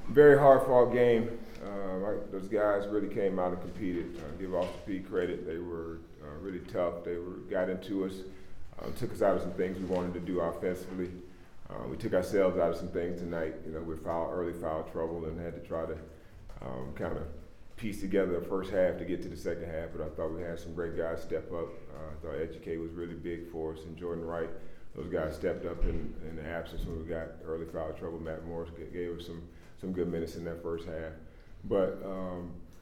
Very hard fought game. Those guys really came out and competed. Give off the Peay credit. They were really tough. Got into us, took us out of some things we wanted to do offensively. We took ourselves out of some things tonight. With early foul trouble and had to try to kind of piece together the first half to get to the second half. But I thought we had some great guys step up. I thought Educate was really big for us, and Jordan Wright. Those guys stepped up in the absence when we got early foul trouble. Matt Morris gave us some good minutes in that first half. But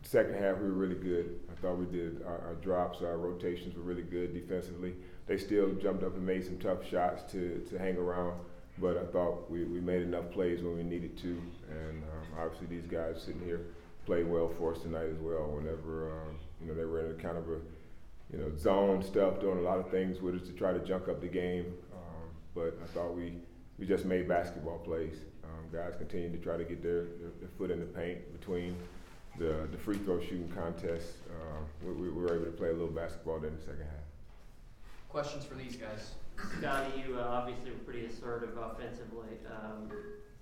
second half, we were really good. I thought we did our drops, our rotations were really good defensively. They still jumped up and made some tough shots to hang around, but I thought we made enough plays when we needed to. And obviously these guys sitting here played well for us tonight as well. Whenever they were in a kind of a zone stuff, doing a lot of things with us to try to junk up the game. But I thought we just made basketball plays. Guys continued to try to get their foot in the paint between the free throw shooting contest. We were able to play a little basketball there in the second half. Questions for these guys? Scotty, you obviously were pretty assertive offensively.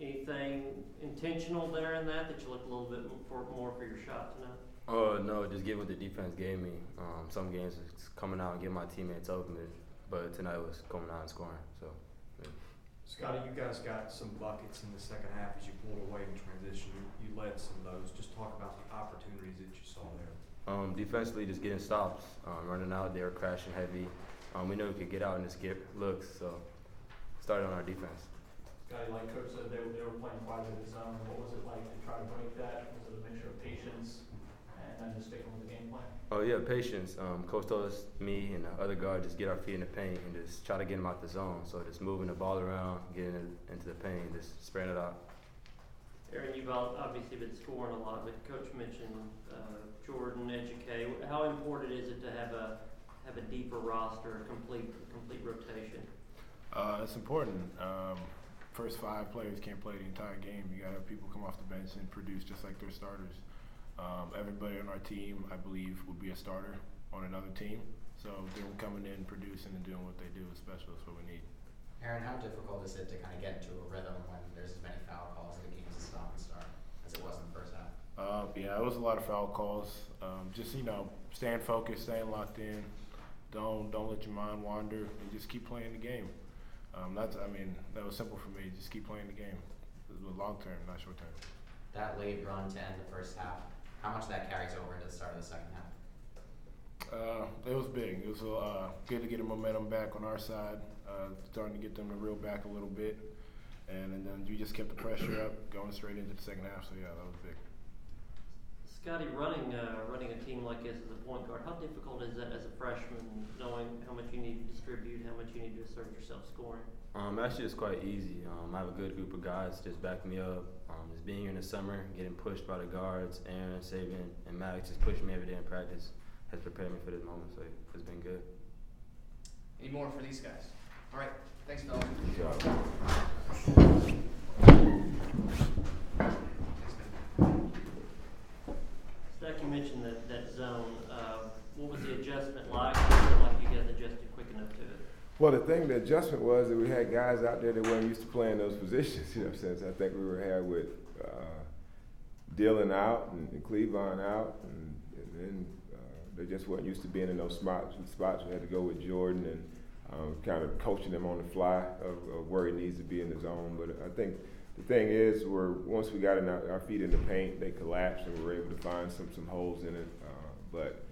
Anything intentional there in that you look a little bit more for your shot tonight? No, just get what the defense gave me. Some games it's coming out and getting my teammates open, but tonight was coming out and scoring. So. Yeah. Scotty, you guys got some buckets in the second half as you pulled away in transition. You led some of those. Just talk about the opportunities that you saw there. Defensively, just getting stops, running out there, crashing heavy. We knew we could get out and just get looks, so started on our defense. Scotty, like Coach said, they were playing quite a bit of zone. What was it like to try to break that? Was it a mixture of patience and then just sticking with the game plan? Oh yeah, patience. Coach told us, me and the other guard, just get our feet in the paint and just try to get them out the zone. So just moving the ball around, getting it into the paint, just spraying it out. Aaron, you've obviously been scoring a lot, but Coach mentioned Jordan, Educate. How important is it to have a deeper roster, a complete rotation? It's important. First five players can't play the entire game. You got to have people come off the bench and produce just like their starters. Everybody on our team, I believe, would be a starter on another team. So them coming in, producing, and doing what they do is special. That's what we need. Aaron, how difficult is it to kind of get into a rhythm when there's as many foul calls and the game's a stop and start as it was in the first half? Yeah, it was a lot of foul calls. Just staying focused, staying locked in. Don't let your mind wander, and just keep playing the game. That was simple for me. Just keep playing the game. It was long term, not short term. That late run to end the first half, how much of that carries over into the start of the second half? It was big. It was good to get the momentum back on our side, starting to get them to reel back a little bit, and then we just kept the pressure up, going straight into the second half. So yeah, that was big. Scotty, running a team like this as a point guard, how difficult is that as a freshman, knowing how much you need to distribute, how much you need to assert yourself scoring? Actually, it's quite easy. I have a good group of guys just backing me up. Just being here in the summer, getting pushed by the guards, Aaron, Saban, and Max just pushing me every day in practice has prepared me for this moment, so it's been good. Any more for these guys? All right, thanks, fellas. Stack, you mentioned that zone. What was the adjustment like? Did you feel like you guys adjusted quick enough to it? Well, the adjustment was that we had guys out there that weren't used to playing those positions. Since I think we were here with Dylan out and Cleavon out, and then they just weren't used to being in those spots. We had to go with Jordan and kind of coaching them on the fly of where he needs to be in the zone. But I think the thing is, once we got our feet in the paint, they collapsed and we were able to find some holes in it. But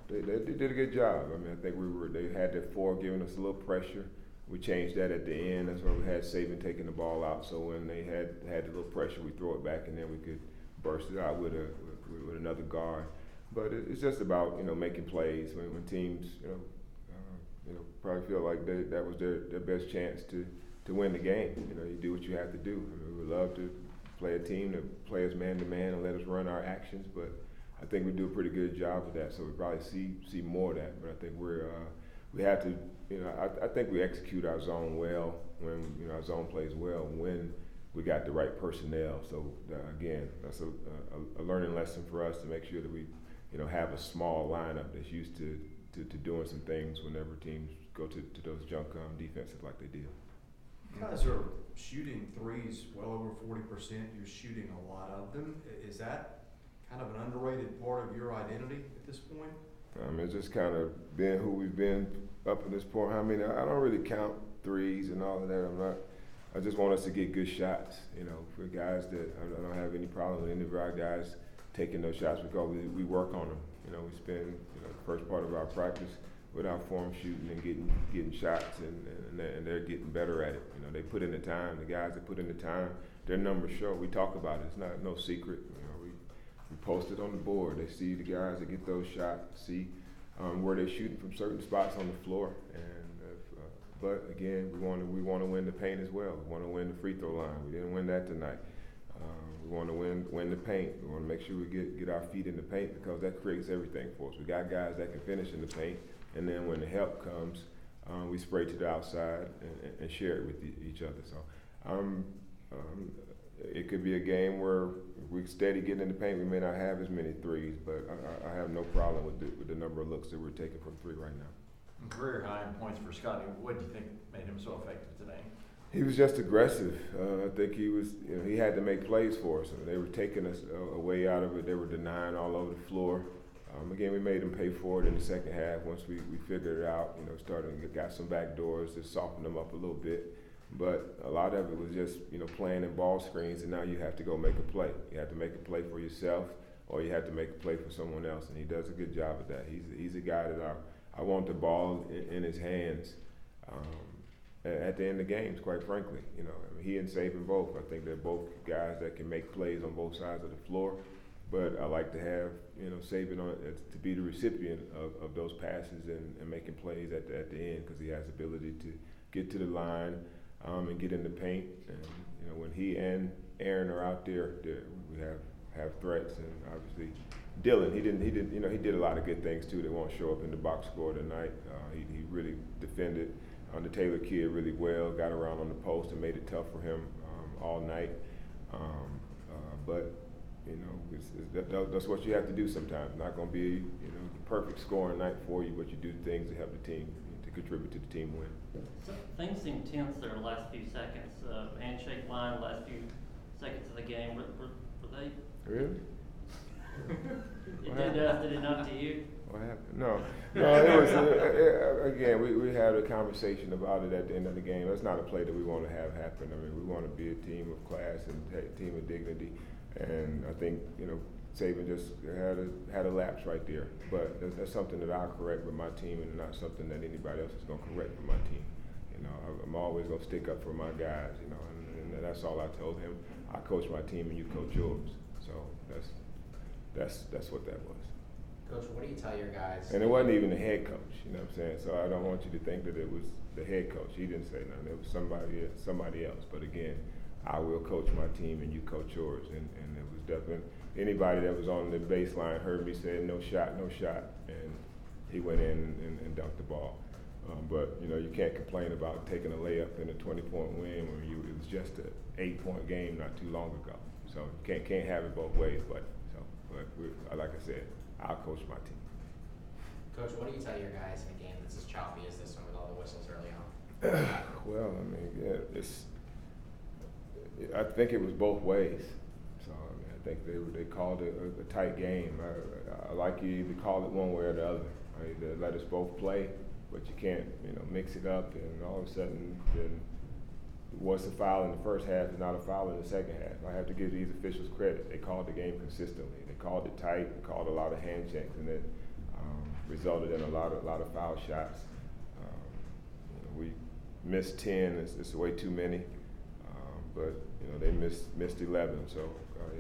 they did a good job. I think they had their four giving us a little pressure. We changed that at the end. That's why we had Saban taking the ball out. So when they had a little pressure, we throw it back and then we could burst it out with another guard. But it's just about making plays when teams probably feel like that was their best chance to win the game. You do what you have to do. We would love to play a team that play us man to man and let us run our actions, but I think we do a pretty good job of that. So we probably see more of that. But I think we have to. I think we execute our zone well when our zone plays well when we got the right personnel. So again, that's a learning lesson for us to make sure that we have a small lineup that's used to doing some things whenever teams go to those junk defenses like they did. You guys are shooting threes well over 40%. You're shooting a lot of them. Is that kind of an underrated part of your identity at this point? It's just kind of been who we've been up to this point. I mean, I don't really count threes and all of that. I just want us to get good shots, you know, for guys that I don't have any problem with any of our guys taking those shots because we work on them. You know, we spend the first part of our practice with our form shooting and getting shots, and they're getting better at it. You know, they put in the time. The guys that put in the time, their numbers show. We talk about it. It's not no secret. You know, we post it on the board. They see the guys that get those shots, see where they're shooting from certain spots on the floor, but again, we want to win the paint as well. We want to win the free throw line. We didn't win that tonight. We want to win the paint. We want to make sure we get our feet in the paint because that creates everything for us. We got guys that can finish in the paint, and then when the help comes, we spray to the outside and share it with each other. So it could be a game where we're steady getting in the paint. We may not have as many threes, but I have no problem with the number of looks that we're taking from three right now. Career high in points for Scotty. What do you think made him so effective today? He was just aggressive. I think he had to make plays for us. I mean, they were taking us away out of it. They were denying all over the floor. Again, we made them pay for it in the second half once we figured it out. You know, got some back doors to soften them up a little bit. But a lot of it was just, playing in ball screens, and now you have to go make a play. You have to make a play for yourself, or you have to make a play for someone else, and he does a good job of that. He's a guy that I want the ball in his hands at the end of games, quite frankly. He and Saban both. I think they're both guys that can make plays on both sides of the floor. But I like to have, Saban to be the recipient of those passes and making plays at the end because he has the ability to get to the line and get in the paint. And when he and Aaron are out there, we have threats, and obviously Dylan, he did a lot of good things too that won't show up in the box score tonight. He really defended the Taylor kid really well, got around on the post and made it tough for him all night. But that's what you have to do sometimes. Not going to be the perfect scoring night for you, but you do things to help the team to contribute to the team win. So things seemed tense there the last few seconds. Handshake line, last few seconds of the game. Were they? Really? Did it not to you? What happened? No, it was, again, we had a conversation about it at the end of the game. That's not a play that we want to have happen. I mean, we want to be a team of class and a team of dignity. And I think, Saban just had a lapse right there. But that's something that I'll correct with my team and not something that anybody else is going to correct with my team. I'm always going to stick up for my guys, and that's all I told him. I coach my team and you coach yours. So that's what that was. Coach, what do you tell your guys? And it wasn't even the head coach, you know what I'm saying? So I don't want you to think that it was the head coach. He didn't say nothing. It was somebody else. But again, I will coach my team and you coach yours. And it was definitely, anybody that was on the baseline heard me say no shot. And he went in and dunked the ball. But you can't complain about taking a layup in a 20-point win when it was just an 8-point game not too long ago. So you can't have it both ways, but like I said, I'll coach my team. Coach, what do you tell your guys in a game that's as choppy as this one with all the whistles early on? Well, I mean, I think it was both ways. So I think they called it a tight game. I like you either call it one way or the other. Either let us both play, but you can't mix it up and all of a sudden then what's a foul in the first half is not a foul in the second half. I have to give these officials credit. They called the game consistently. They called it tight. They called a lot of hand checks, and it resulted in a lot of foul shots. We missed 10. It's way too many, but they missed 11, so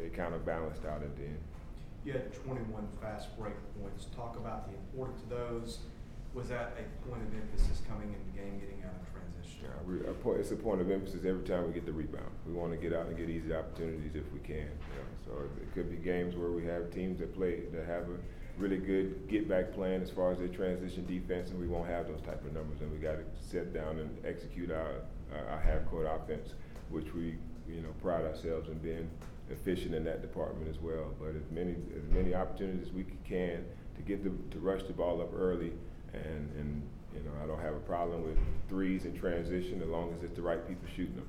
it kind of balanced out at the end. You had 21 fast break points. Talk about the importance of those. Was that a point of emphasis coming into the game, getting out of transition? Yeah, it's a point of emphasis every time we get the rebound. We want to get out and get easy opportunities if we can. So it could be games where we have teams that have a really good get-back plan as far as their transition defense, and we won't have those type of numbers. And we got to sit down and execute our half-court offense, which we pride ourselves in being efficient in that department as well. But as many opportunities as we can to rush the ball up early and You know, I don't have a problem with threes in transition as long as it's the right people shooting them.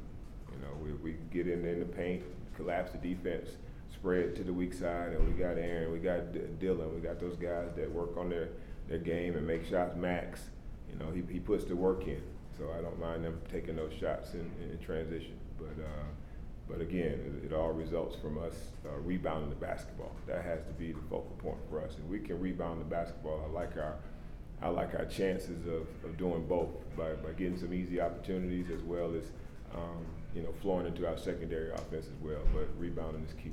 You know, we can get in the paint, collapse the defense, spread to the weak side, and we got Aaron, we got Dylan, we got those guys that work on their game and make shots. Max, you know, he puts the work in, so I don't mind them taking those shots in transition. But again, it all results from us rebounding the basketball. That has to be the focal point for us. And we can rebound the basketball. I like our chances of doing both by getting some easy opportunities as well as you know, flowing into our secondary offense as well. But rebounding is key.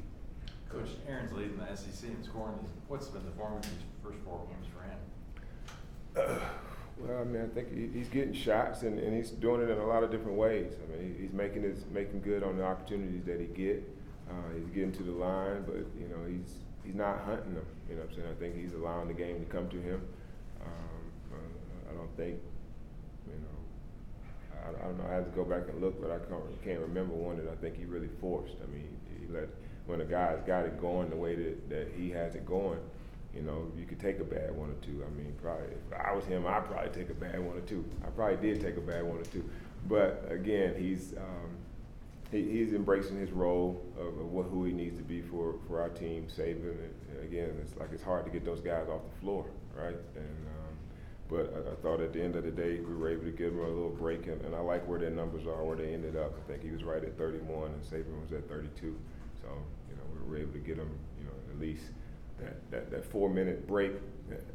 Coach, Aaron's leading the SEC in scoring. What's been the form of these first 4 games for him? Well, I mean, I think he's getting shots and he's doing it in a lot of different ways. I mean, he's making good on the opportunities that he get. He's getting to the line, but you know, he's not hunting them. You know what I'm saying? I think he's allowing the game to come to him. I don't think, you know, I don't know. I have to go back and look, but I can't remember one that I think he really forced. I mean, when a guy's got it going the way that he has it going. You know, you could take a bad 1 or 2. I mean, probably if I was him, I'd probably take a bad 1 or 2. I probably did take a bad 1 or 2. But again, he's embracing his role of who he needs to be for our team, saving. And again, it's hard to get those guys off the floor, right? And but I thought at the end of the day, we were able to give them a little break, and I like where their numbers are, where they ended up. I think he was right at 31, and Saban was at 32. So you know, we were able to get them, you know, at least. That 4-minute break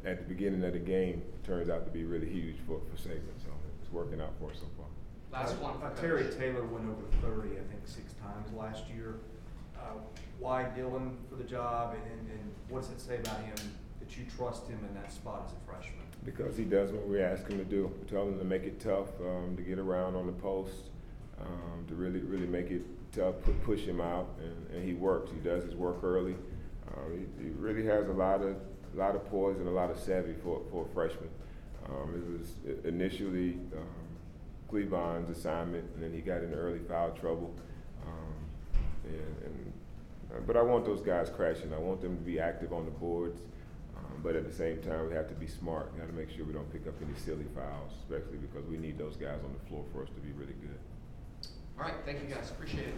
at the beginning of the game turns out to be really huge for Saban, so it's working out for us so far. Last one. Terry Taylor went over 30, I think, 6 times last year. Why Dylan for the job, and what does it say about him that you trust him in that spot as a freshman? Because he does what we ask him to do. We tell him to make it tough, to get around on the post, to really make it tough, push him out, and he works. He does his work early. He really has a lot of poise and a lot of savvy for a freshman. It was initially Cleveland's assignment, and then he got into early foul trouble. But I want those guys crashing. I want them to be active on the boards, but at the same time, we have to be smart. We got to make sure we don't pick up any silly fouls, especially because we need those guys on the floor for us to be really good. All right, thank you guys. Appreciate it.